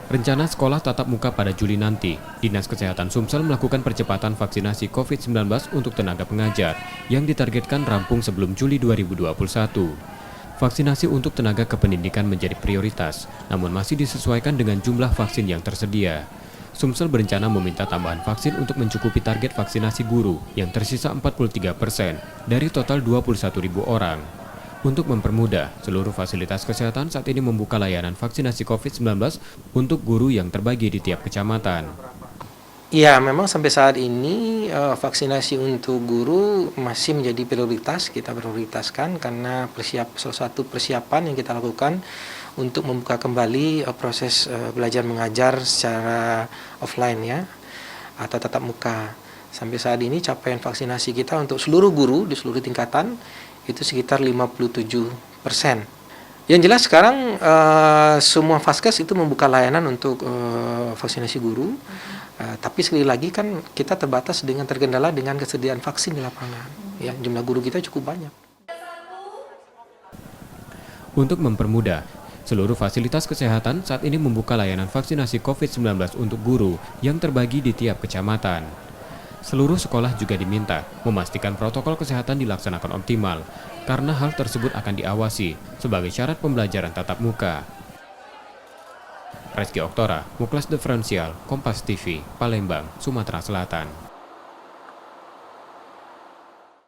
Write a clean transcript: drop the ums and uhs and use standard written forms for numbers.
Rencana sekolah tatap muka pada Juli nanti, Dinas Kesehatan Sumsel melakukan percepatan vaksinasi COVID-19 untuk tenaga pengajar yang ditargetkan rampung sebelum Juli 2021. Vaksinasi untuk tenaga kependidikan menjadi prioritas, namun masih disesuaikan dengan jumlah vaksin yang tersedia. Sumsel berencana meminta tambahan vaksin untuk mencukupi target vaksinasi guru yang tersisa 43% dari total 21.000 orang. Untuk mempermudah, seluruh fasilitas kesehatan saat ini membuka layanan vaksinasi COVID-19 untuk guru yang terbagi di tiap kecamatan. Ya, memang sampai saat ini vaksinasi untuk guru masih menjadi prioritas, kita prioritaskan karena salah satu persiapan yang kita lakukan untuk membuka kembali proses belajar mengajar secara offline ya, atau tatap muka. Sampai saat ini capaian vaksinasi kita untuk seluruh guru di seluruh tingkatan itu sekitar 57%. Yang jelas sekarang semua Vaskes itu membuka layanan untuk vaksinasi guru, tapi sekali lagi kan kita terkendala dengan kesediaan vaksin di lapangan. Ya, jumlah guru kita cukup banyak. Untuk mempermudah, seluruh fasilitas kesehatan saat ini membuka layanan vaksinasi COVID-19 untuk guru yang terbagi di tiap kecamatan. Seluruh sekolah juga diminta memastikan protokol kesehatan dilaksanakan optimal, karena hal tersebut akan diawasi sebagai syarat pembelajaran tatap muka. Reski Oktora, Muklas Diferensial, Kompas TV, Palembang, Sumatera Selatan.